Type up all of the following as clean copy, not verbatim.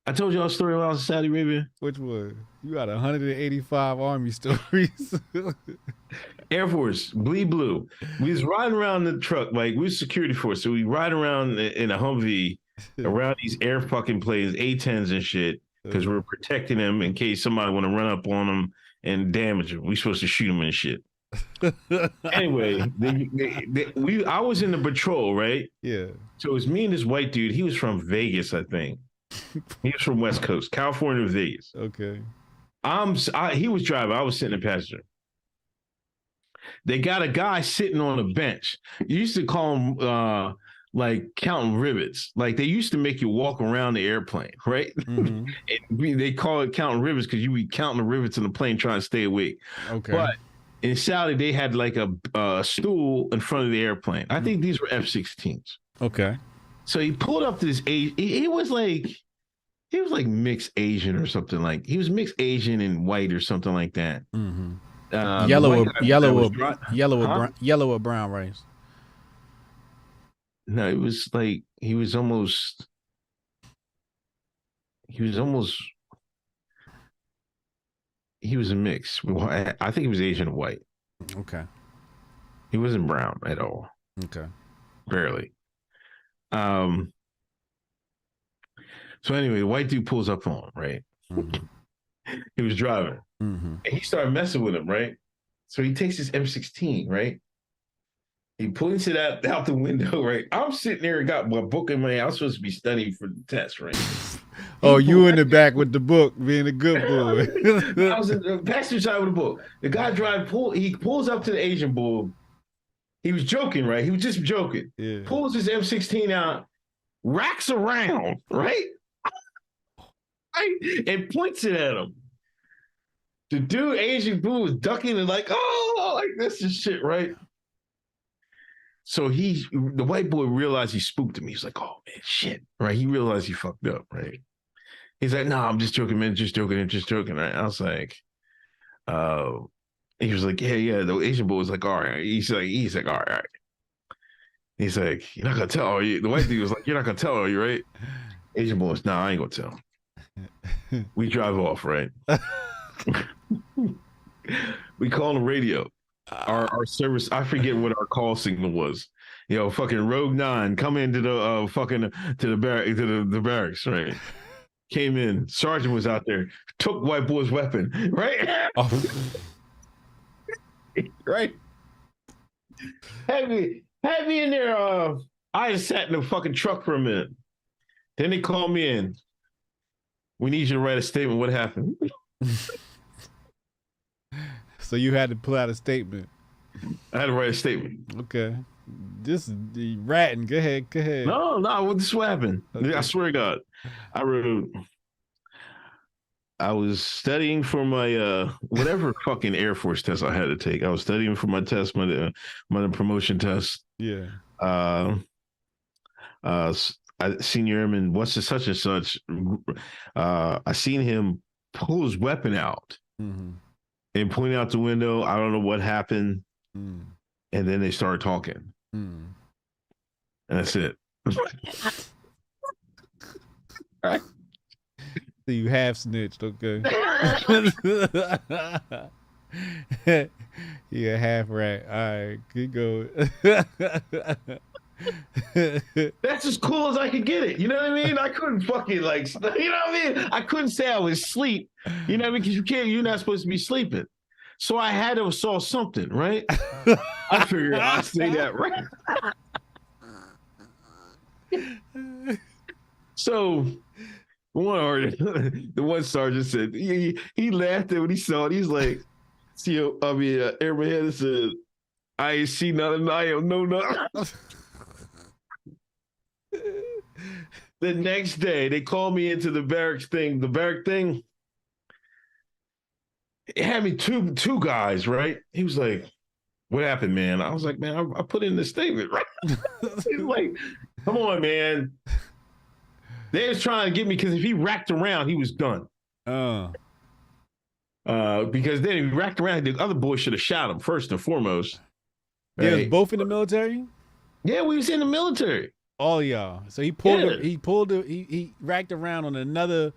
I told you a story when I was in Saudi Arabia. Which one? You got 185 army stories. Air Force, bleed blue. We was riding around the truck, like we was security force. So we ride around in a Humvee around these air fucking planes, A-10s and shit, because we're protecting them in case somebody want to run up on them and damage them. We supposed to shoot them and shit. Anyway, I was in the patrol, right? Yeah. So it was me and this white dude. He was from Vegas, I think. He was from West Coast, California, Vegas. Okay. He was driving. I was sitting in passenger. They got a guy sitting on a bench. You used to call him like counting rivets. Like they used to make you walk around the airplane, right? Mm-hmm. They call it counting rivets because you be counting the rivets in the plane trying to stay awake. Okay. But in Saudi, they had like a stool in front of the airplane. I think these were F-16s. Okay. So he pulled up to this he was like mixed Asian or something, like he was mixed Asian and white or something like that. Mm-hmm. Yellow or brown rice. No, it was like he was almost he was a mix. I think he was Asian and white. Okay. He wasn't brown at all. Okay. Barely. So anyway, the white dude pulls up on him, right? Mm-hmm. He was driving. Mm-hmm. And he started messing with him, right? So he takes his M16, right? He points it out the window, right? I'm sitting there and got my book in my hand. I was supposed to be studying for the test, right? Oh, you in the back with the book, being a good boy. I was in the passenger side with the book. The guy he pulls up to the Asian bull. He was joking, right? He was just joking. Yeah. Pulls his M16 out, racks around, right? And points it at him. The dude, Asian bull, was ducking and like, oh, like this is shit, right? So the white boy realized he spooked him. He's like, oh man, shit, right? He realized he fucked up, right? He's like, no, I'm just joking, man, just joking, right? I was like, he was like, yeah. The Asian boy was like, all right. He's like, all right. He's like, you're not gonna tell, are you? The white dude was like, you're not gonna tell, are you, right? Asian boy was, I ain't gonna tell. We drive off, right? We call the radio. Our service, I forget what our call signal was. Fucking Rogue 9, come into the the barracks, right? Came in, sergeant was out there, took white boy's weapon, right? Oh. Right? Had me in there. I just sat in the fucking truck for a minute. Then they called me in. We need you to write a statement. What happened? So you had to pull out a statement. I had to write a statement. Okay. Just ratting. Go ahead. No. This is what happened. Okay. I swear to God. I was studying for my whatever fucking Air Force test I had to take. I was studying for my test, my promotion test. Yeah. Senior airman, what's the such and such? I seen him pull his weapon out and point out the window. I don't know what happened. And then they started talking. And that's it. All right. So you have snitched, okay? Yeah, half rat. All right, keep going. That's as cool as I could get it. You know what I mean? I couldn't fucking you know what I mean? I couldn't say I was asleep. You know what I mean? Because you're not supposed to be sleeping. So I had to saw something, right? I figured I'd say that, right? So the one sergeant said he laughed at when he saw it. He's like, airman had said, I ain't see nothing. I don't know nothing. The next day, they called me into the barracks thing. The barrack thing, it had me two guys, right? He was like, what happened, man? I was like, man, I put in the statement, right? He's like, come on, man. They was trying to get me because if he racked around, he was done. Because then if he racked around, the other boy should have shot him first and foremost. Right? They was both in the military? Yeah, we was in the military. All y'all. So he Yeah, he racked around on another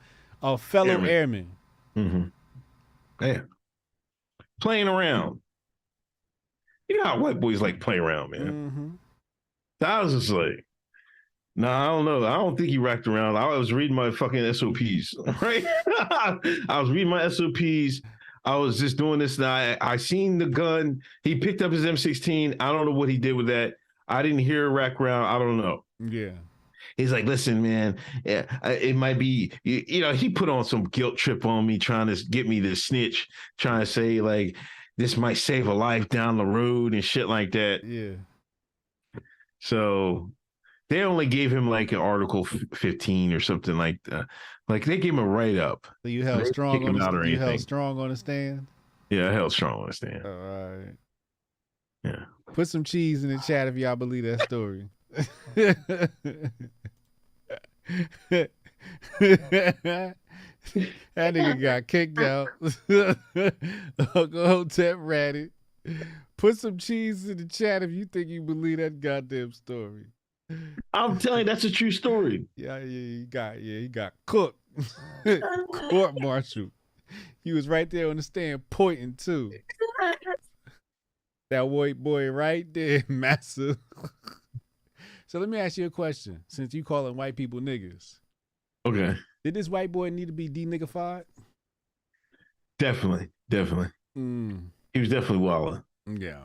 fellow airman. airman. Mm-hmm. Yeah, playing around. You know how white boys like play around, man. Mm-hmm. So I was just like, nah, I don't know. I don't think he racked around. I was reading my fucking SOPs, right? I was reading my SOPs. I was just doing this. Now I seen the gun. He picked up his M16. I don't know what he did with that. I didn't hear a rack round. I don't know. Yeah. He's like, listen, man, yeah, it might be, you know, he put on some guilt trip on me, trying to get me to snitch, trying to say like this might save a life down the road and shit like that. Yeah. So they only gave him like an Article 15 or something like that. Like they gave him a write up. So you They held didn't strong kick on him the out or you held anything. strong on the stand. Yeah, I held strong on the stand. All right. Yeah. Put some cheese in the chat if y'all believe that story. That nigga got kicked out. Uncle Hotep ratted. Put some cheese in the chat if you think you believe that goddamn story. I'm telling you, that's a true story. Yeah, he got cooked. Court martial. He was right there on the stand pointing too. That white boy right there, massive. So let me ask you a question. Since you calling white people niggas, Okay. did this white boy need to be de-niggified? Definitely. Mm, He was definitely wilding. yeah.